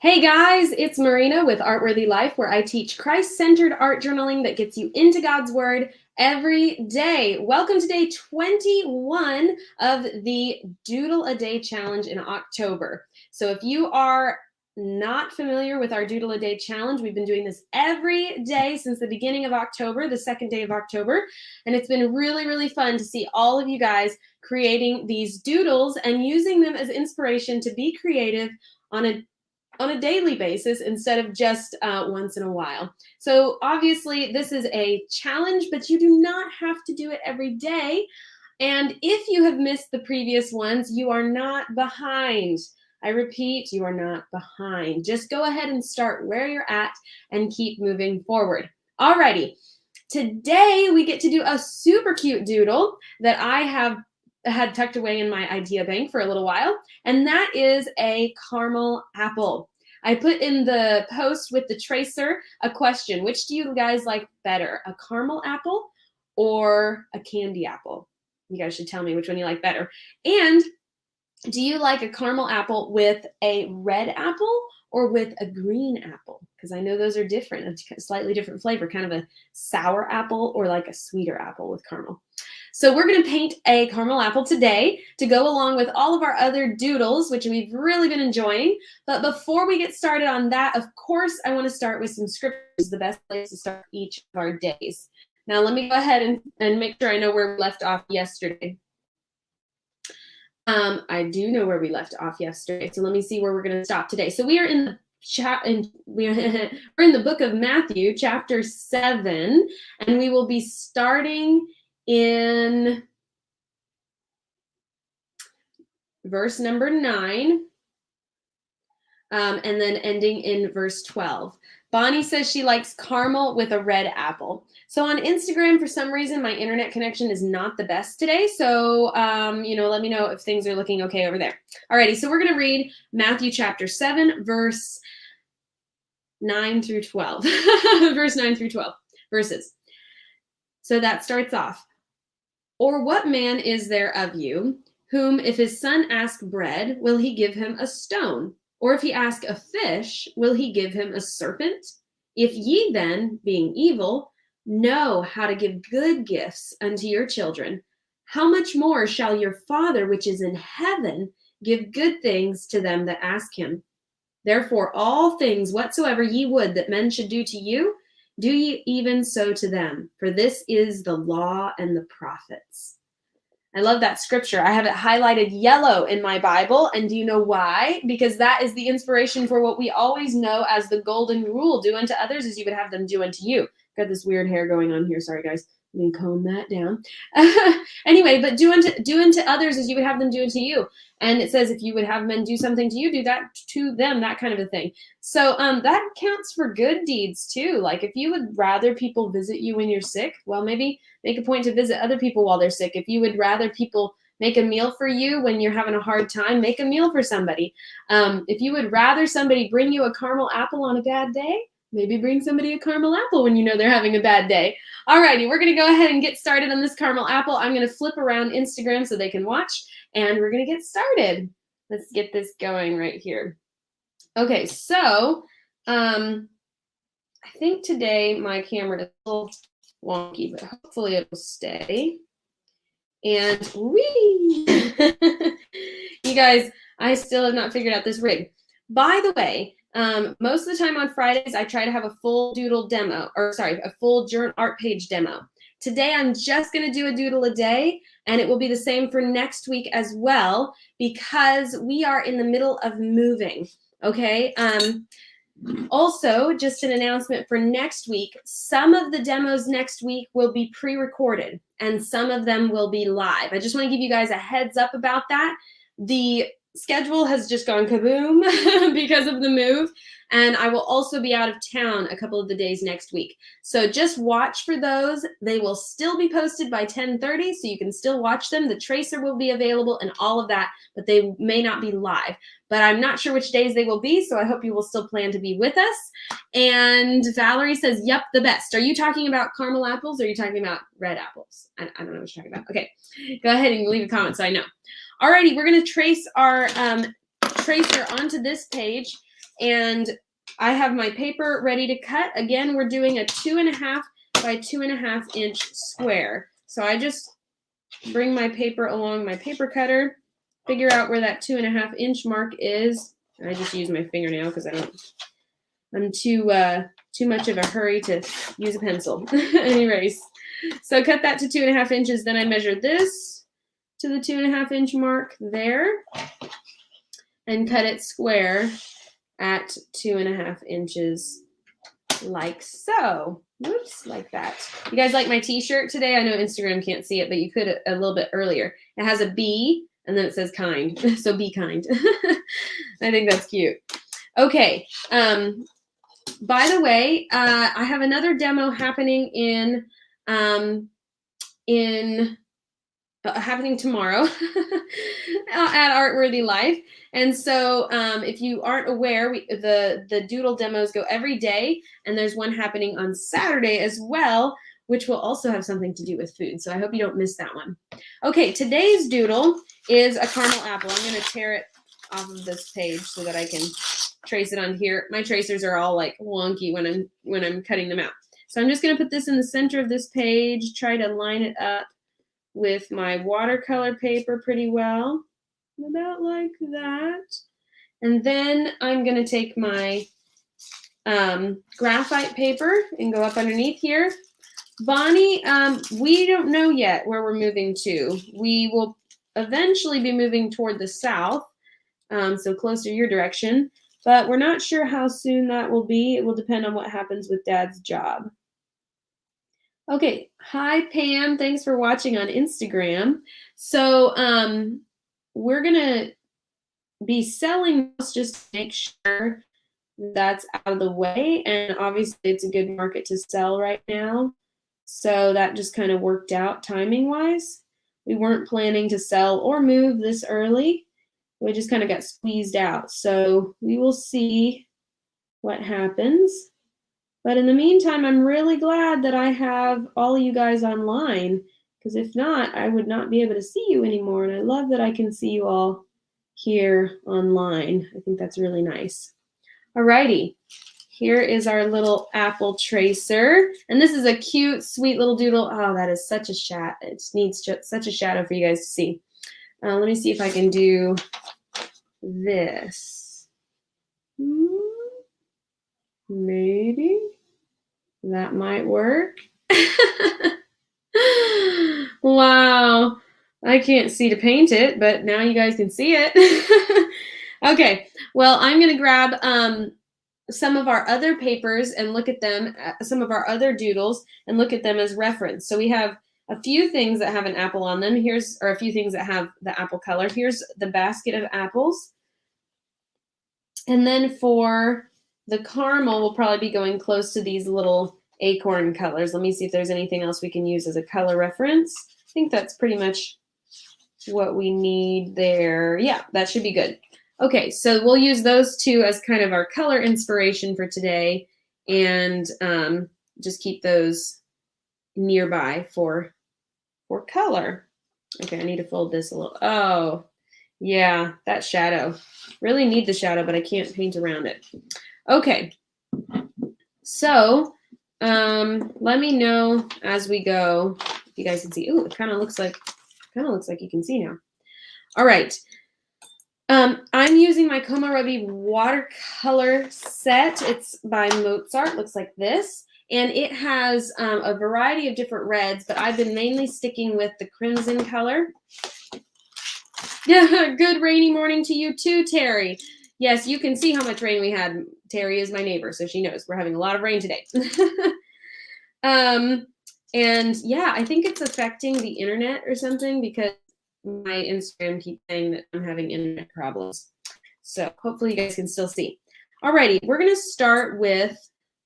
Hey guys, it's Marina with Artworthy Life, where I teach Christ-centered art journaling that gets you into God's Word every day. Welcome to day 21 of the Doodle a Day Challenge in October. So if you are not familiar with our Doodle a Day Challenge, we've been doing this every day since the beginning of October, the second day of October, and it's been really, really fun to see all of you guys creating these doodles and using them as inspiration to be creative on a daily basis instead of just once in a while. So obviously this is a challenge, but you do not have to do it every day. And if you have missed the previous ones, you are not behind. I repeat, you are not behind. Just go ahead and start where you're at and keep moving forward. Alrighty, today we get to do a super cute doodle that I had tucked away in my idea bank for a little while, and that is a caramel apple. I put in the post with the tracer a question: which do you guys like better, a caramel apple or a candy apple? You guys should tell me which one you like better. And do you like a caramel apple with a red apple or with a green apple? Because I know those are different, a slightly different flavor, kind of a sour apple or like a sweeter apple with caramel. So we're going to paint a caramel apple today to go along with all of our other doodles, which we've really been enjoying. But before we get started on that, of course, I want to start with some scriptures, the best place to start each of our days. Now, let me go ahead and make sure I know where we left off yesterday. I do know where we left off yesterday, so let me see where we're going to stop today. So we are in the we're in the book of Matthew, chapter 7, and we will be starting in verse number 9, and then ending in verse 12. Bonnie says she likes caramel with a red apple. So on Instagram, for some reason, my internet connection is not the best today. So, let me know if things are looking okay over there. Alrighty, so we're going to read Matthew chapter 7, verse 9 through 12. Verse 9 through 12 verses. So that starts off. Or what man is there of you, whom if his son ask bread, will he give him a stone? Or if he ask a fish, will he give him a serpent? If ye then, being evil, know how to give good gifts unto your children, how much more shall your Father which is in heaven give good things to them that ask him? Therefore all things whatsoever ye would that men should do to you, do ye even so to them, for this is the law and the prophets. I love that scripture. I have it highlighted yellow in my Bible, and do you know why? Because that is the inspiration for what we always know as the golden rule: do unto others as you would have them do unto you. Got this weird hair going on here. Sorry, guys. Let me comb that down. Anyway, but do unto others as you would have them do unto you. And it says, if you would have men do something to you, do that to them, that kind of a thing. So that counts for good deeds too. Like if you would rather people visit you when you're sick, well, maybe make a point to visit other people while they're sick. If you would rather people make a meal for you when you're having a hard time, make a meal for somebody. If you would rather somebody bring you a caramel apple on a bad day, maybe bring somebody a caramel apple when you know they're having a bad day. Alrighty, we're going to go ahead and get started on this caramel apple. I'm going to flip around Instagram so they can watch, and we're going to get started. Let's get this going right here. Okay, so I think today my camera is a little wonky, but hopefully it will stay. And whee! You guys, I still have not figured out this rig. By the way, most of the time on Fridays, I try to have a full doodle demo, a full journal art page demo. Today, I'm just going to do a doodle a day, and it will be the same for next week as well, because we are in the middle of moving, okay? Also, just an announcement for next week, some of the demos next week will be pre-recorded, and some of them will be live. I just want to give you guys a heads up about that. The schedule has just gone kaboom because of the move, and I will also be out of town a couple of the days next week. So just watch for those. They will still be posted by 10:30, so you can still watch them. The tracer will be available and all of that, but they may not be live. But I'm not sure which days they will be, so I hope you will still plan to be with us. And Valerie says, yep, the best. Are you talking about caramel apples, or are you talking about red apples? I don't know what you're talking about. Okay, go ahead and leave a comment so I know. Alrighty, we're going to trace our tracer onto this page, And I have my paper ready to cut. Again, we're doing a 2.5 by 2.5 inch square. So I just bring my paper along my paper cutter, figure out where that 2.5 inch mark is. And I just use my fingernail because I'm too much of a hurry to use a pencil and erase. So cut that to 2.5 inches. Then I measure this to the 2.5 inch mark there and cut it square at 2.5 inches like so. Whoops, like that. You guys like my t-shirt today? I know Instagram can't see it, but you could a little bit earlier. It has a B and then it says kind. So be kind. I think that's cute. Okay. By the way, I have another demo happening happening tomorrow at Artworthy Life. And so if you aren't aware, the Doodle demos go every day, and there's one happening on Saturday as well, which will also have something to do with food. So I hope you don't miss that one. Okay, today's Doodle is a caramel apple. I'm going to tear it off of this page so that I can trace it on here. My tracers are all like wonky when I'm cutting them out. So I'm just going to put this in the center of this page, try to line it up with my watercolor paper pretty well, about like that. And then I'm going to take my graphite paper and go up underneath here. Bonnie, we don't know yet where we're moving to. We will eventually be moving toward the south, so closer to your direction, but we're not sure how soon that will be. It will depend on what happens with Dad's job. Okay, hi Pam, thanks for watching on Instagram. So we're gonna be selling this just to make sure that's out of the way, and obviously it's a good market to sell right now. So that just kind of worked out timing wise. We weren't planning to sell or move this early. We just kind of got squeezed out. So we will see what happens. But in the meantime, I'm really glad that I have all of you guys online, because if not, I would not be able to see you anymore. And I love that I can see you all here online. I think that's really nice. Alrighty, here is our little apple tracer. And this is a cute, sweet little doodle. Oh, that is such a shadow. It needs such a shadow for you guys to see. Let me see if I can do this. Maybe that might work. Wow, I can't see to paint it, but now you guys can see it. Okay, well, I'm gonna grab some of our other papers and look at them, some of our other doodles, and look at them as reference. So we have a few things that have an apple on them. Or a few things that have the apple color. Here's the basket of apples. And then for the caramel, we'll probably be going close to these little acorn colors. Let me see if there's anything else we can use as a color reference. I think that's pretty much what we need there. Yeah, that should be good. Okay, so we'll use those two as kind of our color inspiration for today, and just keep those nearby for color. Okay, I need to fold this a little. Oh, yeah, that shadow. Really need the shadow, but I can't paint around it. Okay, so let me know as we go if you guys can see. Ooh, it kind of looks like you can see now. All right. I'm using my Komorebi watercolor set. It's by Mozart. Looks like this. And it has a variety of different reds, but I've been mainly sticking with the crimson color. Yeah, good rainy morning to you too, Terry. Yes, you can see how much rain we had. Terry is my neighbor, so she knows we're having a lot of rain today. And yeah, I think it's affecting the internet or something, because my Instagram keeps saying that I'm having internet problems. So hopefully you guys can still see. Alrighty, we're gonna start with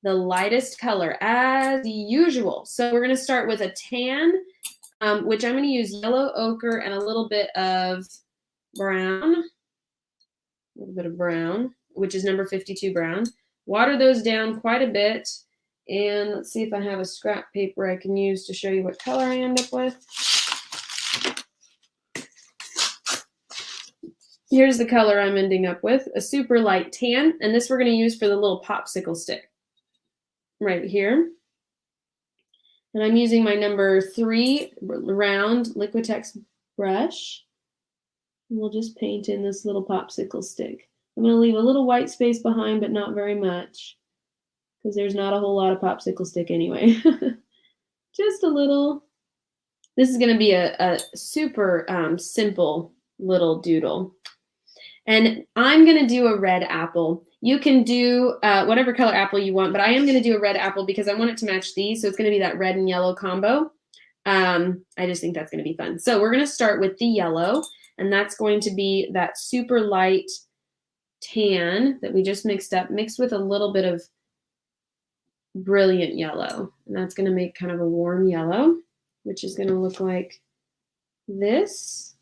the lightest color as usual. So we're gonna start with a tan, which I'm gonna use yellow ochre and a little bit of brown, which is number 52 brown. Water those down quite a bit. And let's see if I have a scrap paper I can use to show you what color I end up with. Here's the color I'm ending up with, a super light tan, and this we're going to use for the little popsicle stick right here. And I'm using my number 3 round Liquitex brush. And we'll just paint in this little popsicle stick. I'm going to leave a little white space behind, but not very much, because there's not a whole lot of popsicle stick anyway. Just a little. This is going to be a super simple little doodle. And I'm going to do a red apple. You can do whatever color apple you want, but I am going to do a red apple because I want it to match these. So it's going to be that red and yellow combo. I just think that's going to be fun. So we're going to start with the yellow, and that's going to be that super light tan that we just mixed up, mixed with a little bit of brilliant yellow. And that's going to make kind of a warm yellow, which is going to look like this,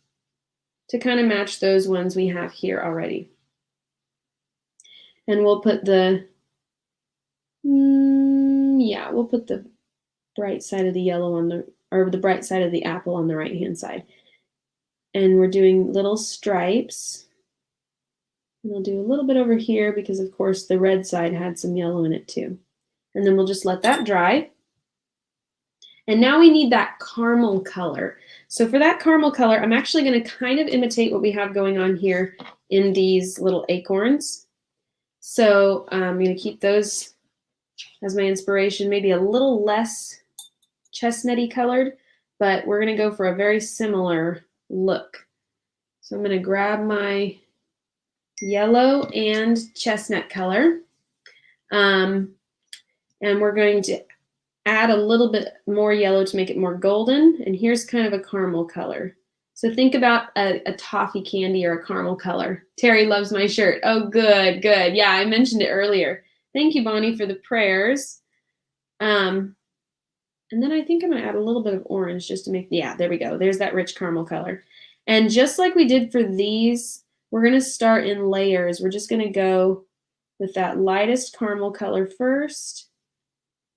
to kind of match those ones we have here already. And we'll put the, we'll put the bright side of the yellow on the, or the bright side of the apple on the right-hand side. And we're doing little stripes. And I'll do a little bit over here because, of course, the red side had some yellow in it too. And then we'll just let that dry. And now we need that caramel color. So for that caramel color, I'm actually going to kind of imitate what we have going on here in these little acorns. So I'm going to keep those as my inspiration, maybe a little less chestnutty colored, but we're going to go for a very similar look. So I'm going to grab my yellow and chestnut color, and we're going to add a little bit more yellow to make it more golden. And here's kind of a caramel color. So think about a toffee candy or a caramel color. Terry loves my shirt. Oh, good, good. Yeah, I mentioned it earlier. Thank you, Bonnie, for the prayers. And then I think I'm going to add a little bit of orange just to make, yeah, there we go. There's that rich caramel color. And just like we did for these, we're going to start in layers. We're just going to go with that lightest caramel color first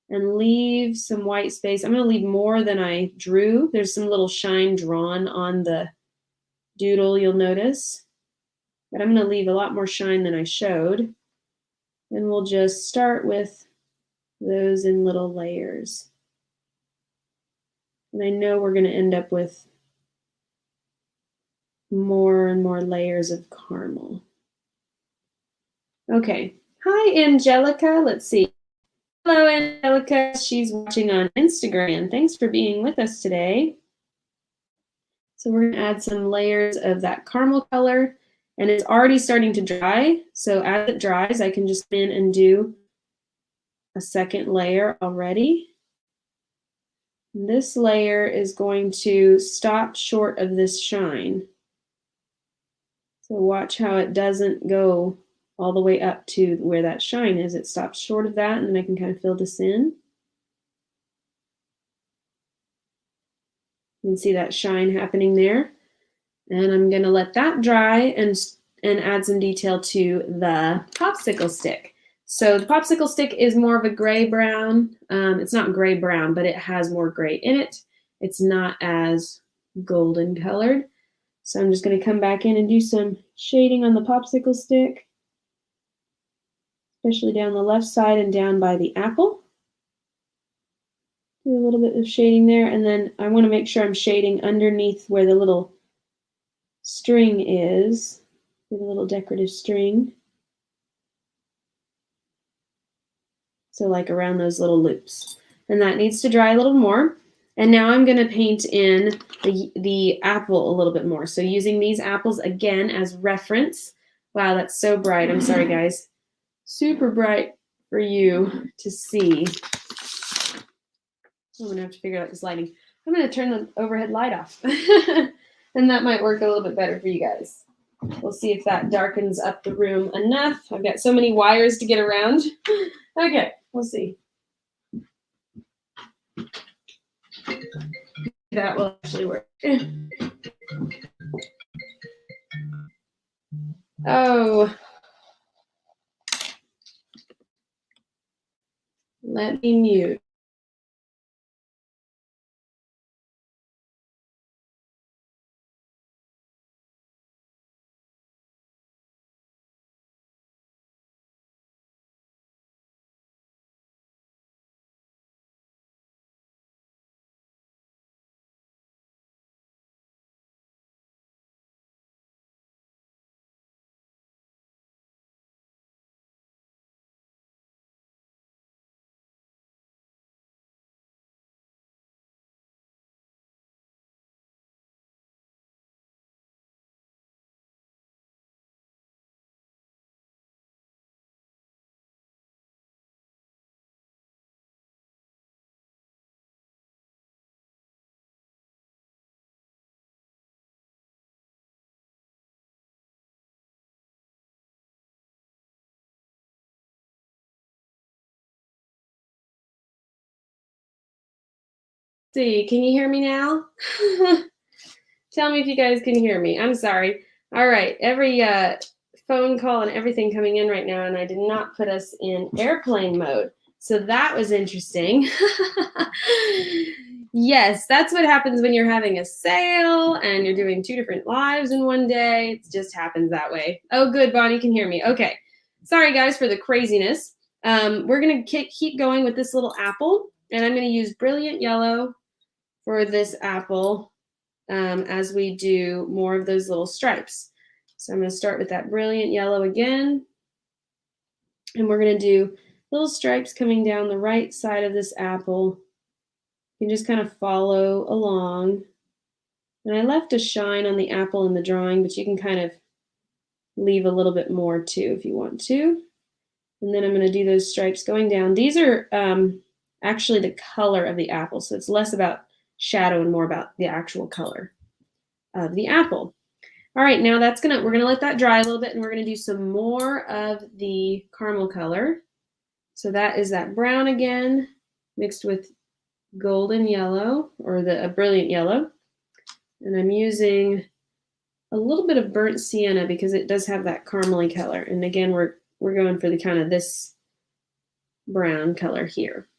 and leave some white space. I'm going to leave more than I drew. There's some little shine drawn on the doodle, you'll notice. But I'm going to leave a lot more shine than I showed. And we'll just start with those in little layers. And I know we're going to end up with more and more layers of caramel. Okay. Hi, Angelica. Let's see. Hello, Angelica. She's watching on Instagram. Thanks for being with us today. So we're going to add some layers of that caramel color, and it's already starting to dry. So as it dries, I can just come in and do a second layer already. And this layer is going to stop short of this shine. So watch how it doesn't go all the way up to where that shine is. It stops short of that, and then I can kind of fill this in. You can see that shine happening there. And I'm going to let that dry and add some detail to the popsicle stick. So the popsicle stick is more of a gray-brown. It's not gray-brown, but it has more gray in it. It's not as golden colored. So I'm just going to come back in and do some shading on the popsicle stick, especially down the left side and down by the apple. Do a little bit of shading there, and then I want to make sure I'm shading underneath where the little string is, with a little decorative string. So like around those little loops. And that needs to dry a little more. And now I'm going to paint in the apple a little bit more. So using these apples again as reference. Wow, that's so bright. I'm sorry, guys. Super bright for you to see. I'm going to have to figure out this lighting. I'm going to turn the overhead light off. And that might work a little bit better for you guys. We'll see if that darkens up the room enough. I've got so many wires to get around. Okay, we'll see. That will actually work. Oh. Let me mute. see, can you hear me now? Tell me if you guys can hear me. I'm sorry. All right, every phone call and everything coming in right now, and I did not put us in airplane mode. So that was interesting. Yes, that's what happens when you're having a sale and you're doing 2 different lives in one day. It just happens that way. Oh, good, Bonnie can hear me. Okay. Sorry, guys, for the craziness. We're going to keep going with this little apple, and I'm going to use Brilliant Yellow for this apple as we do more of those little stripes. So I'm going to start with that Brilliant Yellow again, and we're going to do little stripes coming down the right side of this apple. You can just kind of follow along. And I left a shine on the apple in the drawing, but you can kind of leave a little bit more too if you want to. And then I'm going to do those stripes going down. These are actually the color of the apple, so it's less about shadow and more about the actual color of the apple. All right, now we're gonna let that dry a little bit, and we're gonna do some more of the caramel color. So that is that brown again, mixed with golden yellow, or a brilliant yellow. And I'm using a little bit of burnt sienna because it does have that caramely color. And again, we're going for the kind of this brown color here.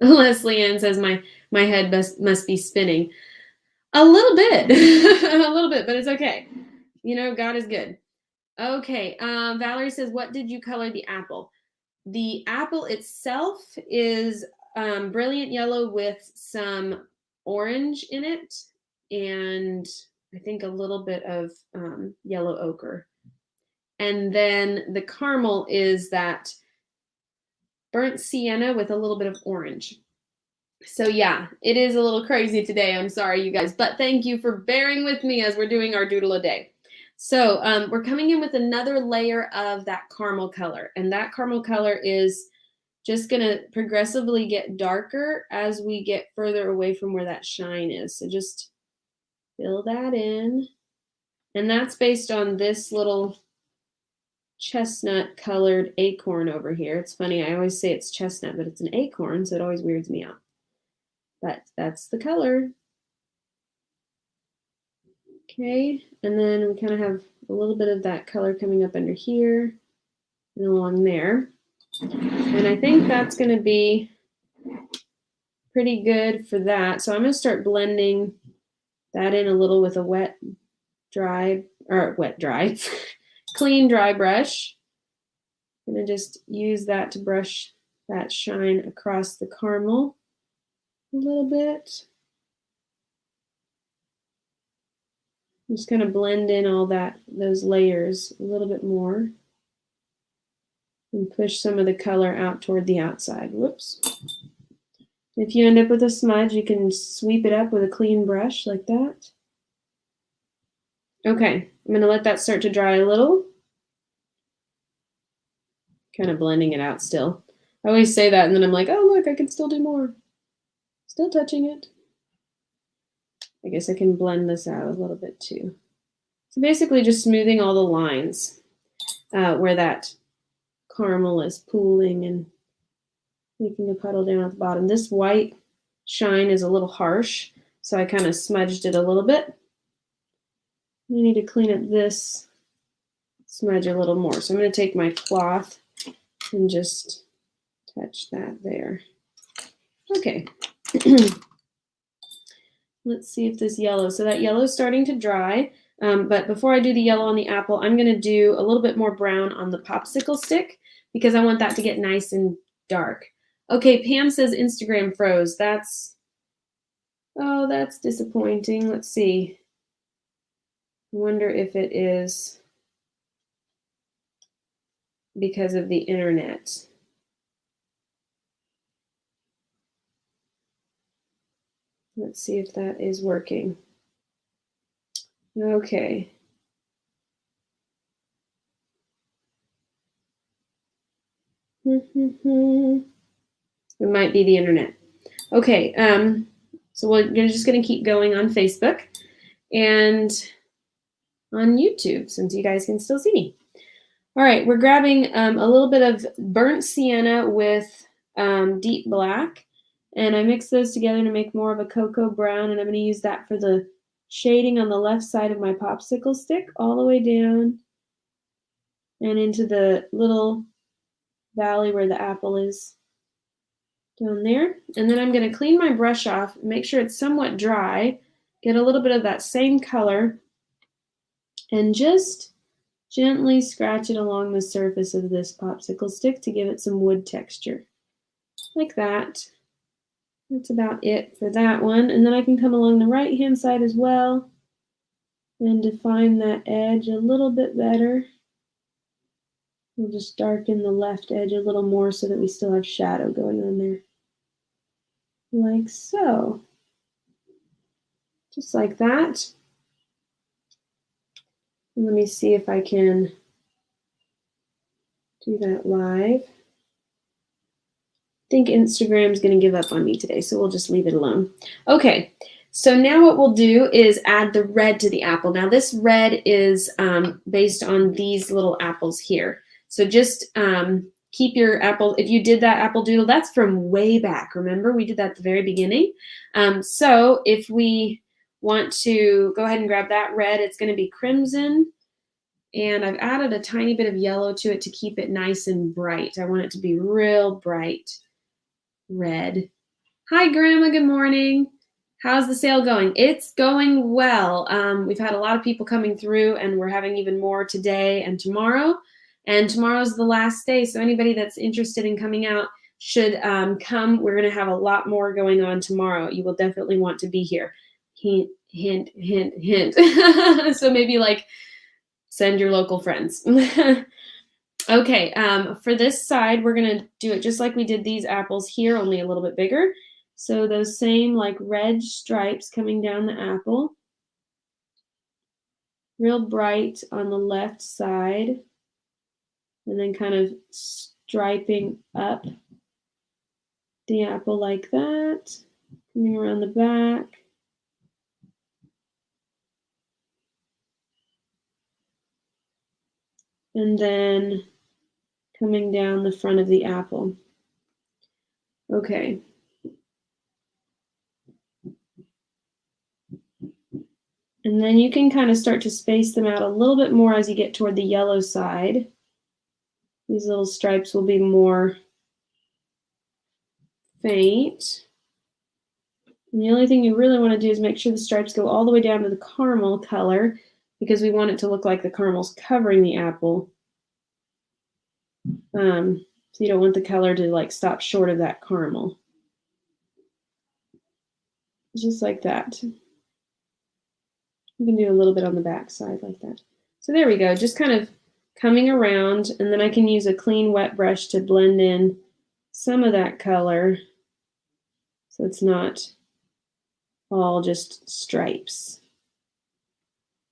Leslie Ann says my head must be spinning. A little bit, a little bit, but it's okay. You know, God is good. Okay, Valerie says, what did you color the apple? The apple itself is brilliant yellow with some orange in it, and I think a little bit of yellow ochre. And then the caramel is that burnt sienna with a little bit of orange. So yeah, it is a little crazy today. I'm sorry, you guys, but thank you for bearing with me as we're doing our doodle a day. So we're coming in with another layer of that caramel color, and that caramel color is just gonna progressively get darker as we get further away from where that shine is. So just fill that in, and that's based on this little chestnut colored acorn over here. It's funny, I always say it's chestnut, but it's an acorn, so it always weirds me out. But that's the color. Okay, and then we kind of have a little bit of that color coming up under here and along there. And I think that's going to be pretty good for that. So I'm going to start blending that in a little with a clean dry brush. I'm going to just use that to brush that shine across the caramel a little bit. Just kind of blend in all those layers a little bit more and push some of the color out toward the outside. Whoops. If you end up with a smudge, you can sweep it up with a clean brush like that. Okay, I'm going to let that start to dry a little. Kind of blending it out still. I always say that and then I'm like, oh look, I can still do more. Still touching it. I guess I can blend this out a little bit too. So basically just smoothing all the lines where that caramel is pooling and making a puddle down at the bottom. This white shine is a little harsh, so I kind of smudged it a little bit. I need to clean up this smudge a little more. So I'm going to take my cloth and just touch that there. Okay. Let's see if this yellow, so that yellow is starting to dry, but before I do the yellow on the apple, I'm going to do a little bit more brown on the popsicle stick because I want that to get nice and dark. Okay, Pam says Instagram froze. That's disappointing. Let's see. I wonder if it is because of the internet. Let's see if that is working. Okay. It might be the internet. Okay, so we're just going to keep going on Facebook and on YouTube since you guys can still see me. All right, we're grabbing a little bit of burnt sienna with deep black, And I mix those together to make more of a cocoa brown, and I'm going to use that for the shading on the left side of my popsicle stick, all the way down and into the little valley where the apple is down there. And then I'm going to clean my brush off, make sure it's somewhat dry, get a little bit of that same color, and just gently scratch it along the surface of this popsicle stick to give it some wood texture, like that. That's about it for that one. And then I can come along the right hand side as well and define that edge a little bit better. We'll just darken the left edge a little more so that we still have shadow going on there. Like so. Just like that. And let me see if I can do that live. I think Instagram's going to give up on me today, so we'll just leave it alone. Okay, so now what we'll do is add the red to the apple. Now this red is based on these little apples here. So just keep your apple, if you did that apple doodle, that's from way back. Remember, we did that at the very beginning. So if we want to go ahead and grab that red, it's going to be crimson. And I've added a tiny bit of yellow to it to keep it nice and bright. I want it to be real bright red. Hi, Grandma. Good morning. How's the sale going? It's going well. We've had a lot of people coming through, and we're having even more today and tomorrow. And tomorrow's the last day, so anybody that's interested in coming out should come. We're going to have a lot more going on tomorrow. You will definitely want to be here. Hint, hint, hint, hint. So maybe like send your local friends. Okay, for this side, we're going to do it just like we did these apples here, only a little bit bigger. So those same like red stripes coming down the apple. Real bright on the left side. And then kind of striping up the apple like that. Coming around the back. And then coming down the front of the apple. Okay. And then you can kind of start to space them out a little bit more as you get toward the yellow side. These little stripes will be more faint. And the only thing you really want to do is make sure the stripes go all the way down to the caramel color, because we want it to look like the caramel's covering the apple. So you don't want the color to like stop short of that caramel. Just like that. You can do a little bit on the back side like that. So there we go, just kind of coming around, and then I can use a clean wet brush to blend in some of that color so it's not all just stripes.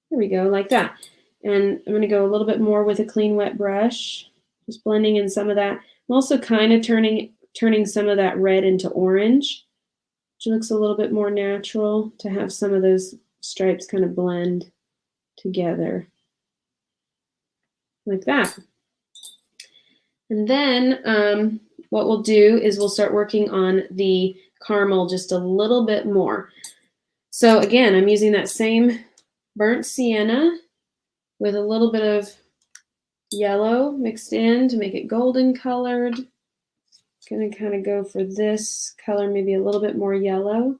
There we go, like that. And I'm going to go a little bit more with a clean wet brush, just blending in some of that. I'm also kind of turning some of that red into orange, which looks a little bit more natural to have some of those stripes kind of blend together like that. And then what we'll do is we'll start working on the caramel just a little bit more. So again, I'm using that same burnt sienna with a little bit of yellow mixed in to make it golden colored. Gonna kind of go for this color, maybe a little bit more yellow.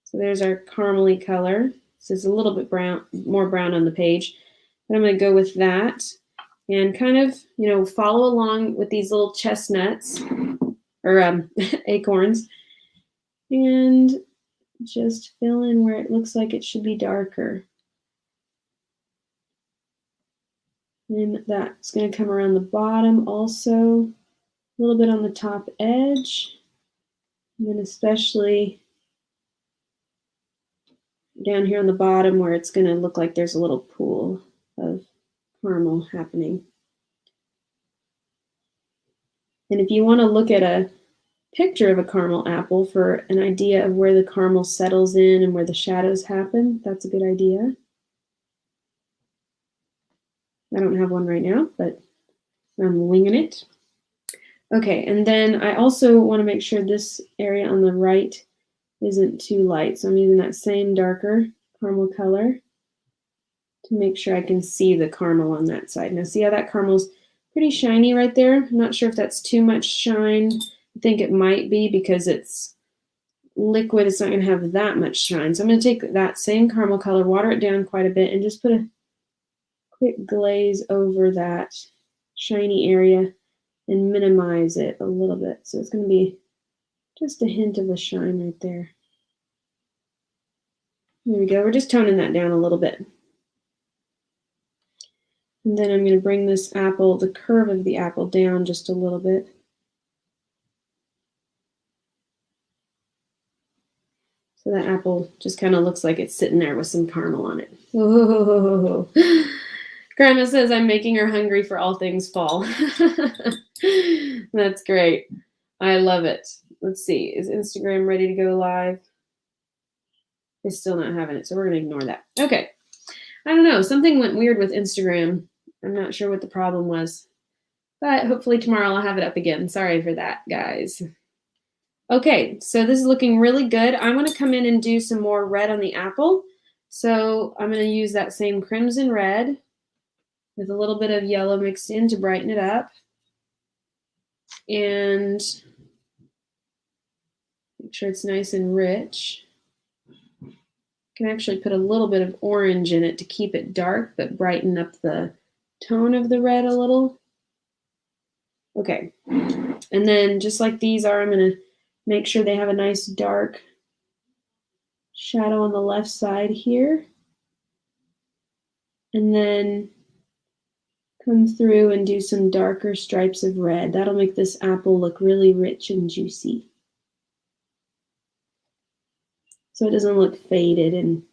So there's our caramely color. This is a little bit brown, more brown on the page. But I'm going to go with that and kind of, you know, follow along with these little chestnuts or acorns, and just fill in where it looks like it should be darker. And that's going to come around the bottom also, a little bit on the top edge, and then especially down here on the bottom where it's going to look like there's a little pool of caramel happening. And if you want to look at a picture of a caramel apple for an idea of where the caramel settles in and where the shadows happen, that's a good idea. I don't have one right now, but I'm winging it. Okay, and then I also want to make sure this area on the right isn't too light. So I'm using that same darker caramel color to make sure I can see the caramel on that side. Now see how that caramel's pretty shiny right there? I'm not sure if that's too much shine. I think it might be because it's liquid. It's not going to have that much shine. So I'm going to take that same caramel color, water it down quite a bit, and just put a quick glaze over that shiny area and minimize it a little bit. So it's going to be just a hint of a shine right there. There we go. We're just toning that down a little bit. And then I'm going to bring this apple, the curve of the apple, down just a little bit. So that apple just kind of looks like it's sitting there with some caramel on it. Oh. Grandma says I'm making her hungry for all things fall. That's great. I love it. Let's see. Is Instagram ready to go live? It's still not having it, so we're going to ignore that. Okay. I don't know. Something went weird with Instagram. I'm not sure what the problem was. But hopefully tomorrow I'll have it up again. Sorry for that, guys. Okay, so this is looking really good. I want to come in and do some more red on the apple. So I'm going to use that same crimson red with a little bit of yellow mixed in to brighten it up. And make sure it's nice and rich. Can actually put a little bit of orange in it to keep it dark, but brighten up the tone of the red a little. Okay, and then just like these are, I'm going to make sure they have a nice dark shadow on the left side here. And then come through and do some darker stripes of red. That'll make this apple look really rich and juicy. So it doesn't look faded and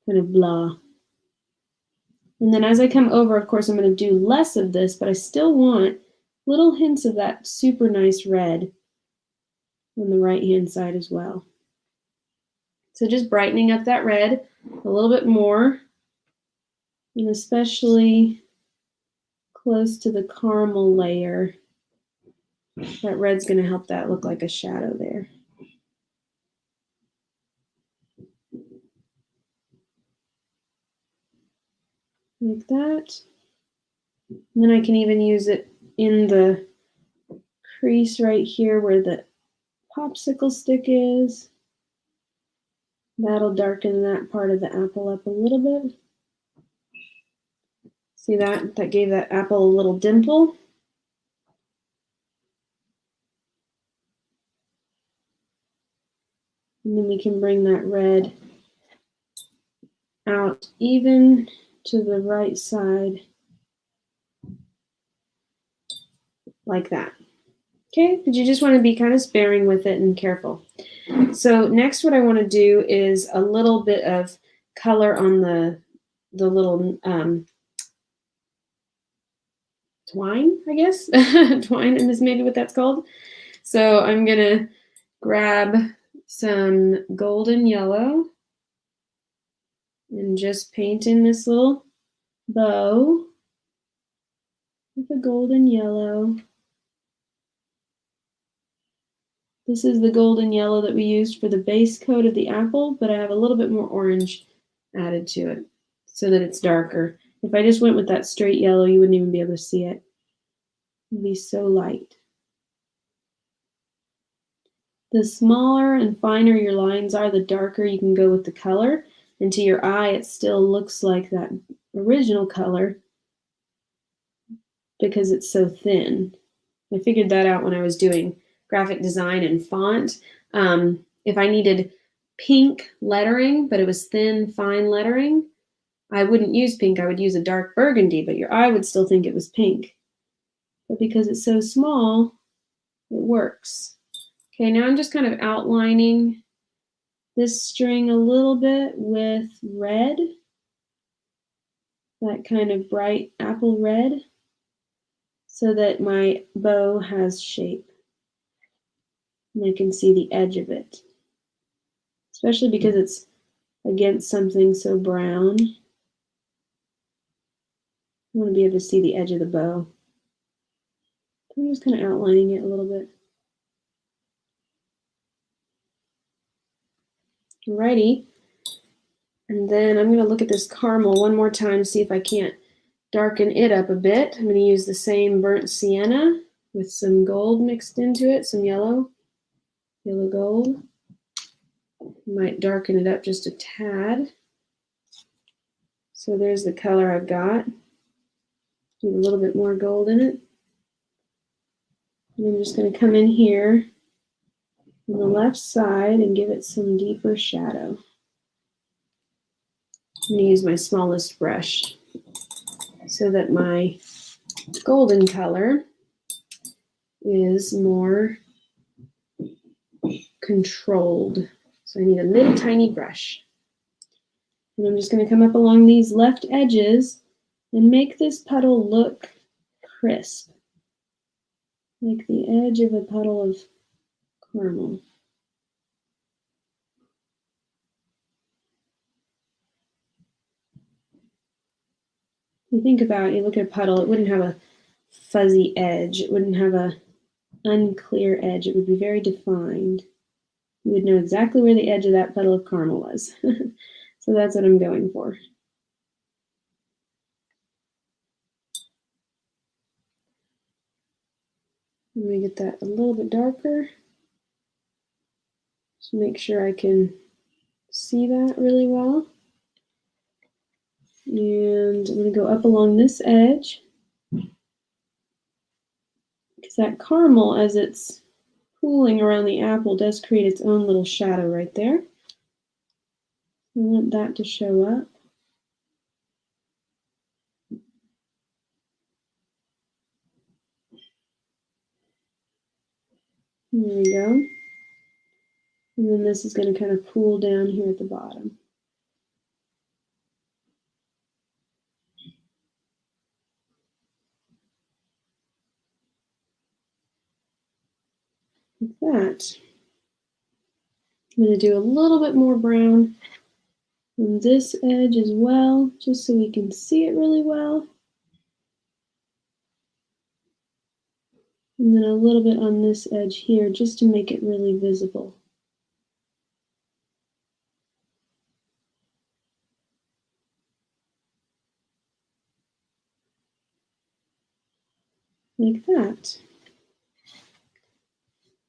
kind of blah. And then as I come over, of course, I'm going to do less of this, but I still want little hints of that super nice red on the right-hand side as well. So just brightening up that red a little bit more, and especially close to the caramel layer. That red's going to help that look like a shadow there. Like that. And then I can even use it in the crease right here where the popsicle stick is. That'll darken that part of the apple up a little bit. See that? That gave that apple a little dimple. And then we can bring that red out even to the right side like that. Okay, but you just want to be kind of sparing with it and careful. So next what I want to do is a little bit of color on the little twine, I guess. Twine, and this maybe what that's called. So I'm going to grab some golden yellow and just paint in this little bow with a golden yellow. This is the golden yellow that we used for the base coat of the apple, but I have a little bit more orange added to it so that it's darker. If I just went with that straight yellow, you wouldn't even be able to see it. It'd be so light. The smaller and finer your lines are, the darker you can go with the color. And to your eye, it still looks like that original color because it's so thin. I figured that out when I was doing graphic design and font. If I needed pink lettering, but it was thin, fine lettering, I wouldn't use pink. I would use a dark burgundy, but your eye would still think it was pink. But because it's so small, it works. Okay, now I'm just kind of outlining this string a little bit with red, that kind of bright apple red, so that my bow has shape. And I can see the edge of it, especially because it's against something so brown. I want to be able to see the edge of the bow. I'm just kind of outlining it a little bit. Alrighty. And then I'm going to look at this caramel one more time, see if I can't darken it up a bit. I'm going to use the same burnt sienna with some gold mixed into it, some yellow gold. Might darken it up just a tad. So there's the color I've got. Need a little bit more gold in it. And I'm just going to come in here on the left side and give it some deeper shadow. I'm going to use my smallest brush so that my golden color is more controlled. So I need a little tiny brush. And I'm just going to come up along these left edges and make this puddle look crisp, like the edge of a puddle of caramel. You think about it, you look at a puddle, it wouldn't have a fuzzy edge. It wouldn't have a unclear edge. It would be very defined. You would know exactly where the edge of that puddle of caramel was. So that's what I'm going for. Let me get that a little bit darker. Just make sure I can see that really well. And I'm going to go up along this edge, because that caramel, as it's cooling around the apple, does create its own little shadow right there. I want that to show up. There we go. And then this is going to kind of cool down here at the bottom. Like that. I'm going to do a little bit more brown on this edge as well, just so we can see it really well. And then a little bit on this edge here, just to make it really visible. Like that.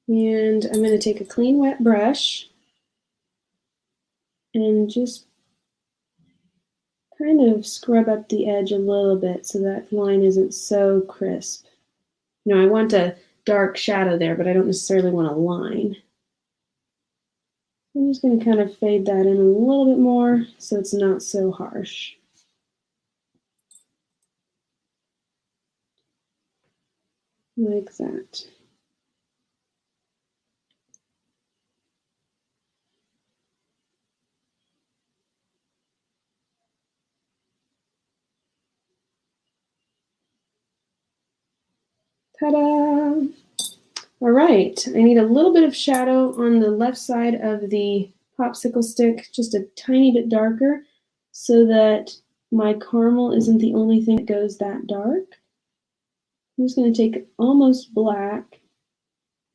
And I'm going to take a clean wet brush and just kind of scrub up the edge a little bit so that line isn't so crisp. You know, I want a dark shadow there, but I don't necessarily want a line. I'm just going to kind of fade that in a little bit more so it's not so harsh. Like that. Ta-da! All right, I need a little bit of shadow on the left side of the popsicle stick, just a tiny bit darker, so that my caramel isn't the only thing that goes that dark. I'm just going to take almost black,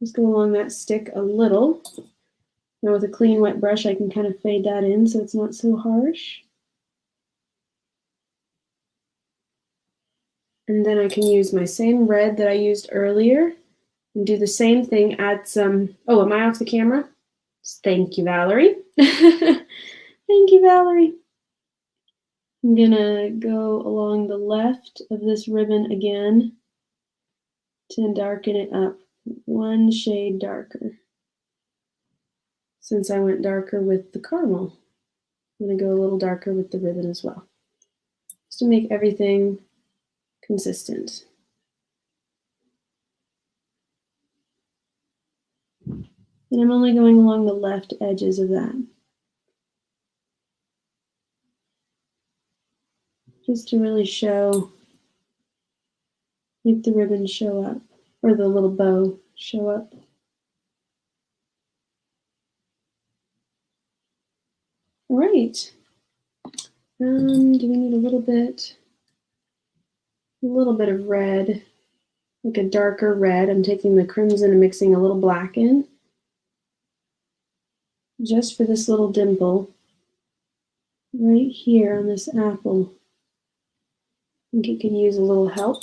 just go along that stick a little. Now with a clean wet brush, I can kind of fade that in so it's not so harsh. And then I can use my same red that I used earlier and do the same thing, add some, oh, am I off the camera? Thank you, Valerie. Thank you, Valerie. I'm gonna go along the left of this ribbon again to darken it up one shade darker. Since I went darker with the caramel, I'm gonna go a little darker with the ribbon as well, just to make everything consistent. And I'm only going along the left edges of that, just to really show, make the ribbon show up, or the little bow show up. All right. Do we need a little bit of red? like a darker red. I'm taking the crimson and mixing a little black in, just for this little dimple right here on this apple. I think it could use a little help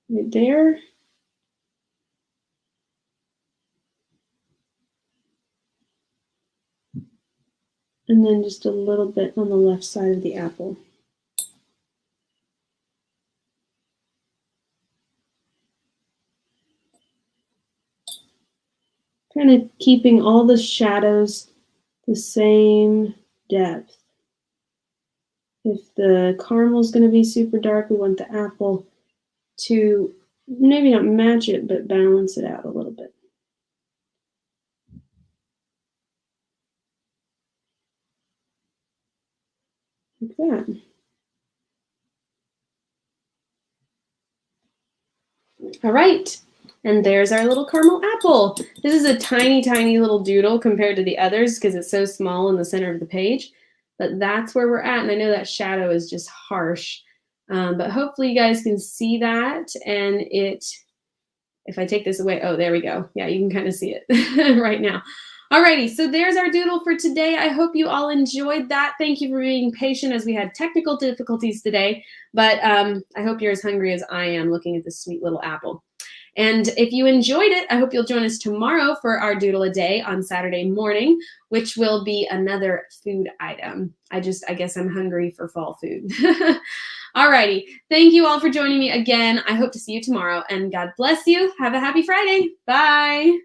right there. And then just a little bit on the left side of the apple. Kind of keeping all the shadows the same depth. If the caramel is going to be super dark, we want the apple to maybe not match it, but balance it out a little bit. Like that. All right. And there's our little caramel apple. This is a tiny, tiny little doodle compared to the others because it's so small in the center of the page. But that's where we're at. And I know that shadow is just harsh. But hopefully you guys can see that. And if I take this away, oh, there we go. Yeah, you can kind of see it right now. Alrighty, so there's our doodle for today. I hope you all enjoyed that. Thank you for being patient as we had technical difficulties today. But I hope you're as hungry as I am looking at this sweet little apple. And if you enjoyed it, I hope you'll join us tomorrow for our Doodle a Day on Saturday morning, which will be another food item. I guess I'm hungry for fall food. Alrighty, thank you all for joining me again. I hope to see you tomorrow, and God bless you. Have a happy Friday. Bye.